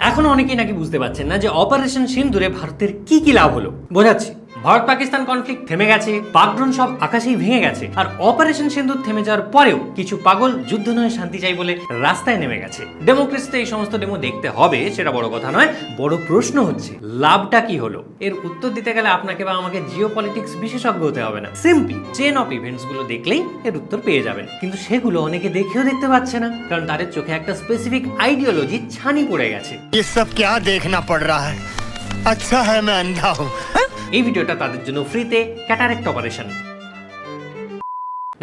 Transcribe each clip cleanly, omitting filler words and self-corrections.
এখনো অনেকেই নাকি বুঝতে পারছেন না যে অপারেশন সিন্দুরে ভারতের কি কি লাভ হলো। বোঝাচ্ছি, ভারত পাকিস্তান কনফ্লিক্ট থেমে গেছে, পাকড্রোন সব আকাশেই ভেঙে গেছে, আর অপারেশন সিন্দুর থেমে যাওয়ার পরেও কিছু পাগল যুদ্ধ নয় শান্তি চাই বলে রাস্তায় নেমে গেছে। ডেমোক্রেসিতে এই সমস্ত ডেমো দেখতে হবে সেটা বড় কথা নয়, বড় প্রশ্ন হচ্ছে লাভটা কি হলো। এর উত্তর দিতে গেলে আপনাকে বা আমাকে জিও পলিটিক্স বিশেষজ্ঞ হতে হবে না, সিম্পলি চেন অফ ইভেন্টস গুলো দেখলেই এর উত্তর পেয়ে যাবেন। কিন্তু সেগুলো অনেকে দেখেও দেখতে পাচ্ছে না, কারণ তাদের চোখে একটা স্পেসিফিক আইডিওলজি ছানি পড়ে গেছে। ये सब क्या देखना पड़ रहा है? अच्छा है मैं अंधा हूँ। এই ভিডিওটা তাদের জন্য ফ্রিতে ক্যাটারেক্ট অপারেশন।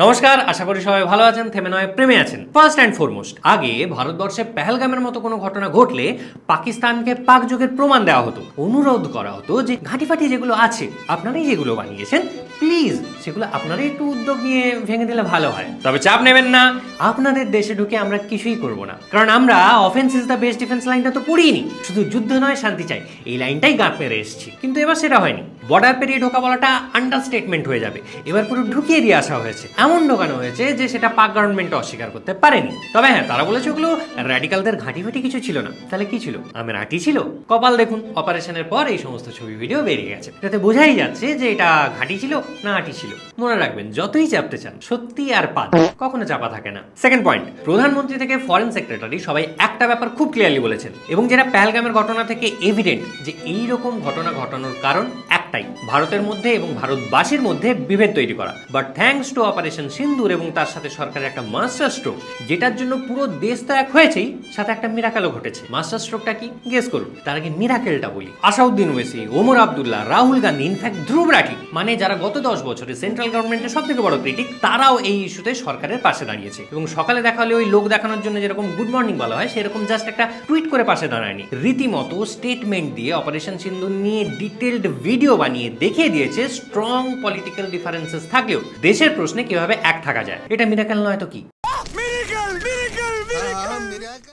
নমস্কার, আশা করি সবাই ভালো আছেন, থেমে নয় প্রেমে আছেন। ফার্স্ট অ্যান্ড ফরমোস্ট, আগে ভারতবর্ষে পেহেলগামের মতো কোনো ঘটনা ঘটলে পাকিস্তানকে পাক যুগের প্রমাণ দেওয়া হতো, অনুরোধ করা হতো যে ঘাঁটিফাটি যেগুলো আছে আপনারাই যেগুলো বানিয়েছেন প্লিজ সেগুলো আপনারাই একটু উদ্যোগ নিয়ে ভেঙে দিলে ভালো হয়। তবে চাপ নেবেন না, আপনাদের দেশে ঢুকে আমরা কিছুই করব না, কারণ আমরা offence is the best defence লাইনটা তো পড়িনি, শুধু যুদ্ধ নয় শান্তি চাই এই লাইনটাই গাঁট মেরে এসেছি। কিন্তু এবার সেটা হয়নি, বর্ডার পেরিয়ে ঢোকা বলাটা আন্ডারস্টেটমেন্ট হয়ে যাবে। এবার পুরো ঢুকিয়ে দিয়ে আসা হয়েছে, এমন ঢোকানো হয়েছে যে সেটা পাক গভর্নমেন্ট অস্বীকার করতে পারেনি। তবে হ্যাঁ, তারা বলেছে ওগুলো র্যাডিক্যালদের ঘাঁটিফাটি কিছু ছিল না। তাহলে কি ছিল? আমের আটি ছিল? কপাল দেখুন, অপারেশনের পর এই সমস্ত ছবি ভিডিও বেরিয়ে গেছে, এটাতে বোঝাই যাচ্ছে যে এটা ঘাঁটি ছিল না আটি ছিল। মনে রাখবেন, যতই চাপতে চান সত্যি আর পাত কখনো চাপা থাকে না। সেকেন্ড পয়েন্ট, প্রধানমন্ত্রী থেকে ফরেন সেক্রেটারি সবাই একটা ব্যাপার খুব ক্লিয়ারলি বলেছেন, এবং যেটা পেহেলগামের ঘটনা থেকে এভিডেন্ট, যে এই রকম ঘটনা ঘটানোর কারণ একটাই, ভারতের মধ্যে এবং ভারতবাসীর মধ্যে বিভেদ তৈরি করা। বাট থ্যাঙ্কস টু অপারেশন সিন্দুর এবং তার সাথে সরকারের একটা মাস্টার স্ট্রোক, যেটার জন্য পুরো দেশ তো এক হয়েছেই, সাথে একটা মিরাকেলও ঘটেছে। মাস্টার স্ট্রোকটা কি গেস করুন? তার আগে মিরাকেলটা বলি। আসাউদ্দিন ওয়েসি, ওমর আব্দুল্লাহ, রাহুল গান্ধী, ইনফ্যাক্ট ধ্রুব রাঠি, মানে যারা গত 10 বছরে সেন্ট্রাল গভর্নমেন্টের সব থেকে বড় ক্রিটিক, তারাও এই ইস্যুতে সরকারের পাশে দাঁড়িয়েছে। এবং সকালে দেখা হলে ওই লোক দেখানোর জন্য যেরকম গুড মর্নিং বলা হয়, সেরকম জাস্ট একটা টুইট করে পাশে দাঁড়ায়নি, রীতিমতো স্টেটমেন্ট দিয়ে অপারেশন সিন্দুর নিয়ে ডিটেলড ভিডিও বানিয়ে দেখিয়ে দিয়েছে স্ট্রং পলিটিক্যাল ডিফারেন্সেস থাকলেও দেশের প্রশ্নে কিভাবে এক থাকা যায়। এটা মিরাকেল নয় তো কি?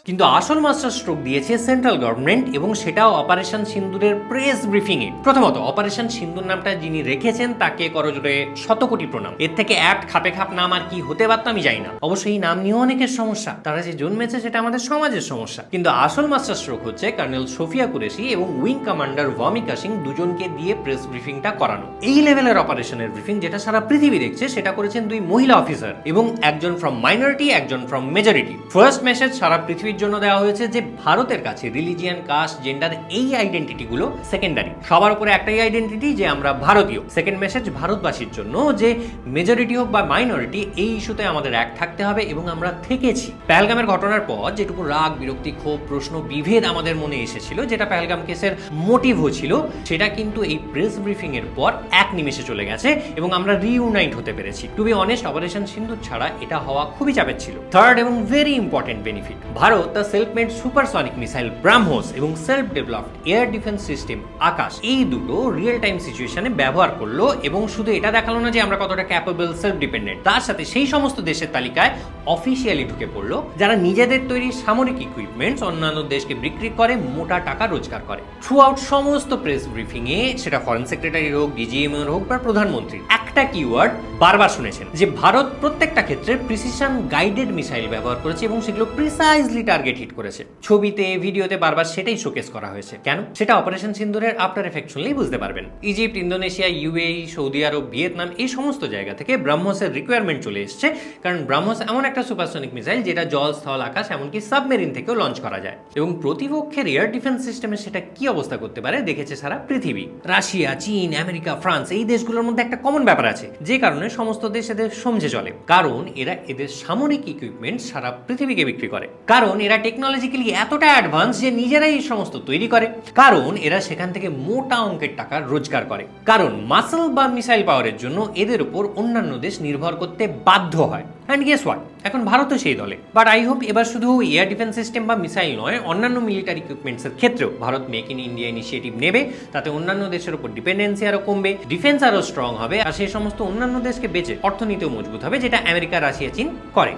কিন্তু আসল মাস্টার স্ট্রোক দিয়েছে সেন্ট্রাল গভর্নমেন্ট, এবং সেটাও অপারেশন সিন্দুরের প্রেস ব্রিফিং এ। প্রথমত, অপারেশন সিন্দুর নামটা যিনি রেখেছেন তাকে করজোড়ে শত কোটি প্রণাম। এর থেকে অ্যাপ্ট খাপে খাপ নাম আর কি হতে পারত আমি জানি না। অবশ্যই এই নাম নিয়েও অনেকের সমস্যা, তারা যে জন্মেছে সেটা আমাদের সমাজের সমস্যা। কিন্তু আসল মাস্টার স্ট্রোক হচ্ছে কর্নেল সোফিয়া কুরেশি এবং উইং কমান্ডার ভমিকা সিং দুজনকে দিয়ে প্রেস ব্রিফিংটা করানো। এই লেভেলের অপারেশনের ব্রিফিং যেটা সারা পৃথিবী দেখছে, সেটা করেছেন দুই মহিলা অফিসার এবং একজন ফ্রম মাইনরিটি, একজন ফ্রম মেজরিটি। ফার্স্ট মেসেজ সারা পৃথিবীর জন্য দেওয়া হয়েছে যে ভারতের কাছে রিলিজিয়ান, কাস্ট, জেন্ডার এই আইডেন্টিটি গুলো সেকেন্ডারি, সবার উপরে একটাই আইডেন্টিটি যে আমরা ভারতীয়। সেকেন্ড মেসেজ ভারতবাসীর জন্য যে মেজরিটি হোক বা মাইনরিটি, এই ইস্যুতে আমাদের এক থাকতে হবে এবং আমরা থেকেছি। পেহেলগামের ঘটনার পর যেটুকু রাগ, বিরক্তি, ক্ষোভ, প্রশ্ন, বিভেদ আমাদের মনে এসেছিল, যেটা পেহেলগাম কেসের মোটিভ ছিল, সেটা কিন্তু এই প্রেস ব্রিফিং এর পর এক নিমেষে চলে গেছে এবং আমরা রিইউনাইট হতে পেরেছি। টু বি অনেস্ট, অপারেশন সিন্দুর ছাড়া এটা হওয়া খুবই চাপের ছিল। থার্ড এবং ভেরি ইম্পর্টেন্ট বেনিফিট, ভারত তার self made supersonic missile BrahMos এবং self developed air defence system Akash, এই দুটো রিয়েল টাইম সিচুয়েশনে ব্যবহার করলো, এবং শুধু এটা দেখালো না যে আমরা কতটা ক্যাপেবল, সেলফ ডিপেন্ডেন্ট, তার সাথে সেই সমস্ত দেশের তালিকায় অফিসিয়ালি ঢুকে পড়লো যারা নিজেদের তৈরি সামরিক ইকুইপমেন্টস অন্যান্য দেশকে বিক্রি করে মোটা টাকা রোজগার করে। থ্রু আউট সমস্ত প্রেস ব্রিফিং এ, সেটা ফরেন সেক্রেটারি হোক, ডিজিএম হোক বা প্রধানমন্ত্রী, একটা কিওয়ার্ড বারবার শুনেছেন যে ভারত প্রত্যেকটা ক্ষেত্রে প্রিসিশন গাইডেড মিসাইল ব্যবহার করেছে এবং সেগুলো প্রিসাইজলি টার্গেট হিট করেছে। ছবিতে, ভিডিওতে বারবার সেটাই শোকেস করা হয়েছে। কেন? সেটা অপারেশন সিন্দুরের আফটার এফেক্ট শুনলেই বুঝতে পারবেন। ইজিপ্ট, ইন্দোনেশিয়া, ইউএই, সৌদি আরব, ভিয়েতনাম, এই সমস্ত জায়গা থেকে ব্রাহ্মোসের রিকোয়ারমেন্ট চলে এসছে, কারণ ব্রাহ্মোস এমন একটা সুপারসনিক মিসাইল যেটা জল, স্থল, আকাশ, এমনকি সাবমেরিন থেকেও লঞ্চ করা যায়। এবং প্রতিপক্ষের এয়ার ডিফেন্স সিস্টেমে সেটা কি অবস্থা করতে পারে দেখেছে সারা পৃথিবী। রাশিয়া, চীন, আমেরিকা, ফ্রান্স, এই দেশগুলোর মধ্যে একটা কমন ব্যাপার আছে, যে কারণে সমস্ত দেশ এদের সমঝে চলে, কারণ এরা এদের সামরিক ইকুইপমেন্ট সারা পৃথিবীকে বিক্রি করে, কারণ এরা টেকনোলজিক্যালি এতটা অ্যাডভান্স যে নিজেরাই এই সমস্ত তৈরি করে, কারণ এরা সেখান থেকে মোটা অঙ্কের টাকা রোজগার করে, কারণ মাসল বা মিসাইল পাওয়ারের জন্য এদের উপর অন্যান্য দেশ নির্ভর করতে বাধ্য হয়। অ্যান্ড গেস হোয়াট, এখন ভারতও সেই দলে। বাট আই হোপ এবার শুধু এয়ার ডিফেন্স সিস্টেম বা মিসাইল নয়, অন্যান্য মিলিটারি ইকুইপমেন্টসের ক্ষেত্রেও Bharat make in India initiative নেবে, তাতে অন্যান্য দেশের উপর ডিপেন্ডেন্সি আরো কমবে, ডিফেন্স আরো স্ট্রং হবে, আর সেই সমস্ত অন্যান্য দেশকে বেঁচে অর্থনীতিও মজবুত হবে, যেটা আমেরিকা, রাশিয়া, চীন করে।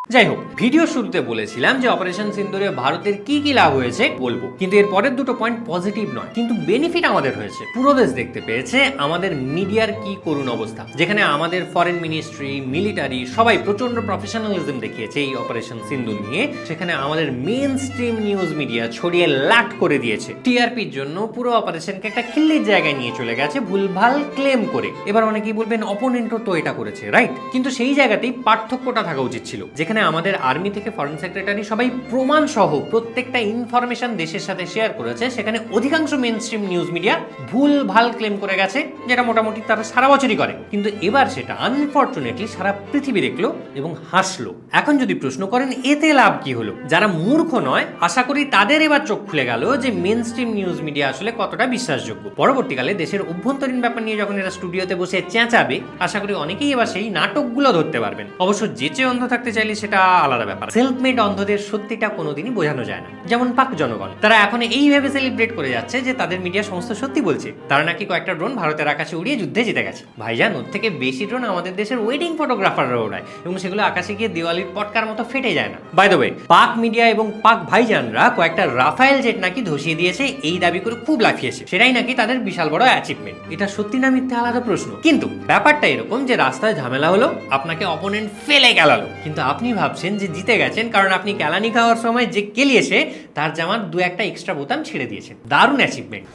যাই হোক, ভিডিও শুরুতে বলেছিলাম যে অপারেশন সিন্দুরে ভারতের কি কি লাভ হয়েছে বলবো, কিন্তু এর পরের দুটো পয়েন্ট পজিটিভ নয়, কিন্তু বেনিফিট আমাদের হয়েছে। পুরো দেশ দেখতে পেয়েছে আমাদের মিডিয়ার কি করুণ অবস্থা, যেখানে আমাদের ফরেন মিনিস্ট্রি, মিলিটারি সবাই প্রচন্ড প্রফেশনালিজম দেখিয়েছে এই অপারেশন সিন্দুর নিয়ে। সেখানে আমাদের মেইন স্ট্রিম নিউজ মিডিয়া ছড়িয়ে লাট করে দিয়েছে। টিআরপির জন্য পুরো অপারেশনকে একটা খিল্লির জায়গায় নিয়ে চলে গেছে ভুলভাল ক্লেম করে। এবার অনেকেই বলবেন অপোনেন্টও তো এটা করেছে, রাইট? কিন্তু সেই জায়গাতেই পার্থক্যটা থাকা উচিত ছিল, যেখানে আমাদের আর্মি থেকে ফরেন সেক্রেটারি সবাই প্রমাণ সহ প্রত্যেকটা ইনফরমেশন দেশের সাথে শেয়ার করেছে, সেখানে অধিকাংশ মেইন স্ট্রিম নিউজ মিডিয়া ভুলভাল ক্লেম করে গেছে, যেটা মোটামুটি তারা সারা বছরই করে। কিন্তু এবার সেটা আনফরচুনেটলি সারা পৃথিবী দেখলো এবং হাসলো। এখন যদি প্রশ্ন করেন এতে লাভ কি হলো, যারা মূর্খ নয় আশা করি তাদের এবার চোখ খুলে গেল যে মেইন স্ট্রিম নিউজ মিডিয়া আসলে কতটা বিশ্বাসযোগ্য। পরবর্তীকালে দেশের অভ্যন্তরীণ ব্যাপার নিয়ে যখন এরা স্টুডিওতে বসে চেঁচাবে, আশা করি অনেকেই এবার সেই নাটকগুলো ধরতে পারবেন। অবশ্য যেচে অন্ধ থাকতে চাইলে সেটা আলাদা ব্যাপার। সেলফ মেড অন্ধদের সত্যিটা কোনোদিনই বোঝানো যায় না। যেমন পাক জনগণ, তারা এখন এইভাবে সেলিব্রেট করে যাচ্ছে যে তাদের মিডিয়া সমস্ত সত্যি বলছে। তারা নাকি কয়েকটা ড্রোন ভারতের আকাশে উড়িয়ে যুদ্ধে জিতে গেছে। ভাইজান, ওর থেকে বেশি ড্রোন আমাদের দেশের ওয়েডিং ফটোগ্রাফাররা ওড়ায় এবং সেগুলো আকাশে গিয়ে দেওয়ালির পটকার মতো ফেটে যায় না। বাই দ্য ওয়ে, পাক মিডিয়া এবং পাক ভাইজানরা কয়েকটা রাফায়েল জেট নাকি ধসিয়ে দিয়েছে এই দাবি করে খুব লাফিয়েছে। সেটাই নাকি তাদের বিশাল বড় অ্যাচিভমেন্ট। এটা সত্যি না মিথ্যে আলাদা প্রশ্ন, কিন্তু ব্যাপারটা এরকম যে রাস্তায় ঝামেলা হলো, আপনাকে অপোনেন্ট ফেলে গেলালো, কিন্তু আপনি ভাবছেন যে জিতে গেছেন কারণ আপনি কেলানি খাওয়ার সময় যে কেলিয়েছে তার জামার দু একটা এক্সট্রা বোতাম ছেড়ে দিয়েছেন। দারুণ achievement.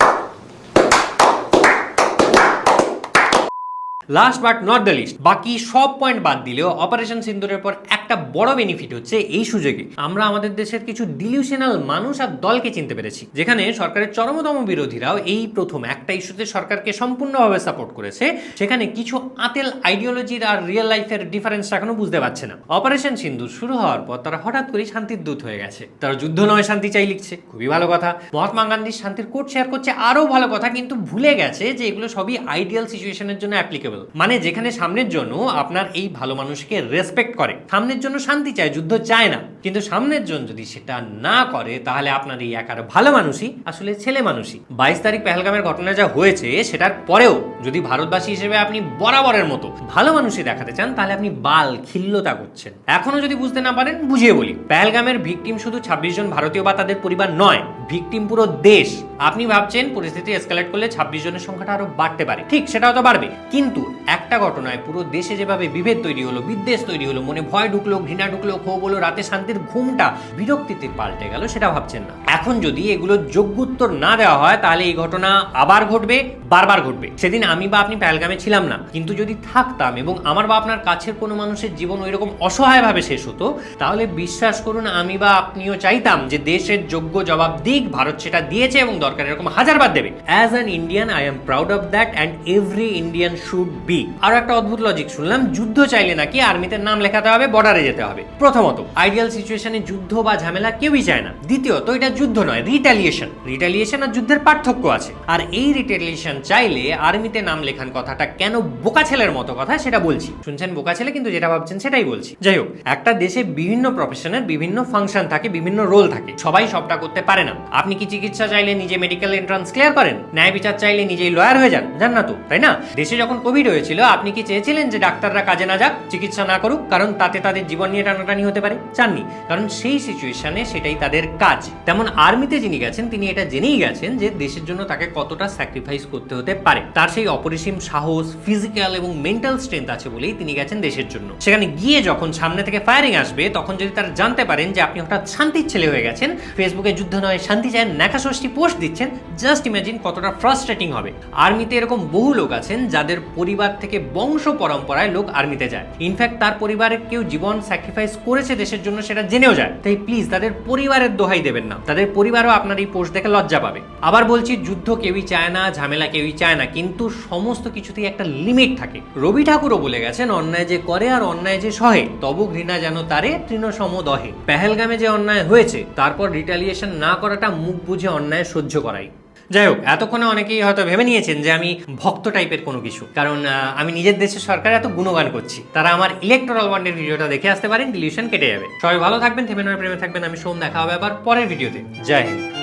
Last but not the least, বাকি সব পয়েন্ট বাদ দিলেও অপারেশন সিন্দুরের পর একটা বড় বেনিফিট হচ্ছে এই সুযোগে আমরা আমাদের দেশের কিছু ডিলিউশনাল মানুষ আর দলকে চিনতে পেরেছি, যেখানে সরকারের চরমতম বিরোধীরাও এই প্রথম একটা ইস্যুতে সরকারকে সম্পূর্ণভাবে সাপোর্ট করেছে। সেখানে কিছু আতেল আইডিওলজির আর রিয়েল লাইফের ডিফারেন্স এখনো বুঝতে পারছে না। অপারেশন সিন্দুর শুরু হওয়ার পর তারা হঠাৎ করে শান্তির দূত হয়ে গেছে। তারা যুদ্ধ নয় শান্তি চাই লিখছে, খুবই ভালো কথা। মহাত্মা গান্ধীর শান্তির কোট শেয়ার করছে, আরো ভালো কথা, কিন্তু ভুলে গেছে যে এগুলো সবই আইডিয়াল সিচুয়েশনের জন্য অ্যাপ্লিকেবল। মানে যেখানে সামনের জন্য আপনার এই ভালো মানুষকে রেসপেক্ট করে, সামনের জন্য শান্তি চায়, যুদ্ধ চায় না। কিন্তু সামনের জন যদি সেটা না করে, তাহলে আপনার এই একার ভালো মানুষই আসলে ছেলে মানুষই। 22 তারিখ পেহেলগামের ঘটনা যা হয়েছে সেটার পরেও যদি ভারতবাসী হিসেবে আপনি বরাবরের মতো ভালো মানুষই দেখাতে চান, তাহলে আপনি বাল খিল্লতা করছেন। এখনো যদি বুঝতে না পারেন বুঝিয়ে বলি, পেহেলগামের ভিকটিম শুধু 26 জন ভারতীয় বা তাদের পরিবার নয়, ভিকটিম পুরো দেশ। আপনি ভাবছেন পরিস্থিতি এসকালেট করলে 26 জনের সংখ্যাটা আরো বাড়তে পারে, ঠিক সেটাও তো বাড়বে, কিন্তু একটা ঘটনায় পুরো দেশে যেভাবে বিভেদ তৈরি হলো, বিদ্বেষ তৈরি হলো, মনে ভয় ঢুকলো, ঘৃণা ঢুকলো, ক্ষোভ হলো, রাতে শান্তির ঘুমটা বিরক্তিতে পাল্টে গেল, সেটা ভাবছেন না। এখন যদি এগুলো যোগ্য উত্তর না দেওয়া হয়, তাহলে এই ঘটনা আবার ঘটবে, বারবার ঘটবে। সেদিন আমি বা আপনি পেহেলগামে ছিলাম না, কিন্তু যদি থাকতাম এবং আমার বা আপনার কাছের কোনো মানুষের জীবন ওইরকম অসহায়ভাবে শেষ হতো, তাহলে বিশ্বাস করুন আমি বা আপনিও চাইতাম যে দেশের যোগ্য জবাব দিক। ভারত সেটা দিয়েছে এবং দরকার এরকম হাজারবার দেবে। As an Indian I am proud of that and every Indian should be. আর একটা অদ্ভুত লজিক শুনলাম, যুদ্ধ চাইলে নাকি আর্মিতে নাম লেখাতে হবে, বর্ডারে যেতে হবে। প্রথমত, আইডিয়াল সিচুয়েশনে যুদ্ধ বা ঝামেলা কেউই চায় না। দ্বিতীয়ত, এটা যুদ্ধ নয়, রিটালিয়েশন। রিটালিয়েশন আর যুদ্ধের পার্থক্য আছে। আর এই রিটালিয়েশন চাইলে আর্মিতে নাম লেখান কথাটা কেন বোকা ছেলের মতো কথা, সেটা বলছি। শুনছেন বোকা ছেলে, কিন্তু যেটা ভাবছেন সেটাই বলছি। যাই হোক, একটা দেশে বিভিন্ন প্রফেশনের বিভিন্ন ফাংশন থাকে, বিভিন্ন রোল থাকে, সবাই সবটা করতে পারে না। আপনি কি চিকিৎসা চাইলে নিজে মেডিকেল এন্ট্রান্স ক্লিয়ার করেন? ন্যায় বিচার চাইলে নিজেই লয়ার হয়ে যান? জান না তো, তাই না? দেশে যখন কোভিড হয়েছিল, আপনি কি চেয়েছিলেন যে ডাক্তাররা কাজে না যাক, চিকিৎসা না করুক, কারণ তাতে তাদের জীবন নিয়ে টানাটানি হতে পারে? চাননি, কারণ সেই সিচুয়েশনে সেটাই তাদের কাজ। তেমন আর্মিতে যিনি গেছেন, তিনি এটা জেনেই গেছেন যে দেশের জন্য তাকে কতটা স্যাক্রিফাইস করতে হতে পারে। তার সেই অপরিসীম সাহস, ফিজিক্যাল এবং মেন্টাল স্ট্রেংথ আছে বলেই তিনি গেছেন দেশের জন্য। সেখানে গিয়ে যখন সামনে থেকে ফায়ারিং আসবে, তখন যদি তারা জানতে পারেন যে আপনি হঠাৎ শান্তির ছেলে হয়ে গেছেন, ফেসবুকে যুদ্ধ নয় শান্তি চায় ন্যাকা ষষ্ঠী পোস্ট দিচ্ছেন, জাস্ট ইমাজিন কতটা ফ্রাস্ট্রেটিং হবে। আর্মিতে এরকম বহু লোক আছেন যাদের পরিবার থেকে বংশ পরম্পরায় লোক আর্মিতে যায়। ইনফ্যাক্ট তার পরিবারের কেউ জীবন স্যাক্রিফাইস করেছে দেশের জন্য, সেটা জেনেও যায়। তাই প্লিজ তাদের পরিবারের দোহাই দেবেন না, তাদের পরিবারও আপনার এই পোস্ট দেখে লজ্জা পাবে। আবার বলছি, যুদ্ধ কেউই চায় না, ঝামেলা কেউই চায় না, কিন্তু সমস্ত কিছুতেই একটা লিমিট থাকে। রবি ঠাকুরও বলে গেছেন, অন্যায় যে করে আর অন্যায় যে সহে, তবু ঘৃণা যেন তারে তৃণসম দহে। পেহেলগামে যে অন্যায় হয়েছে, তারপর রিটালিয়েশন না করাটা মুখ বুঝে অন্যায় সহ্য করাই। যাই হোক, এতক্ষণে অনেকেই হয়তো ভেবে নিয়েছেন যে আমি ভক্ত টাইপের কোনো কিছু, কারণ আমি নিজের দেশের সরকার এত গুণগান করছি। তারা আমার ইলেকটোরাল বন্ডের ভিডিওটা দেখে আসতে পারেন, ডিলিউশন কেটে যাবে। সবাই ভালো থাকবেন, থেমে নয় প্রেমে থাকবেন। আমি সোম, দেখা হবে আবার পরের ভিডিওতে। জয় হিন্দ।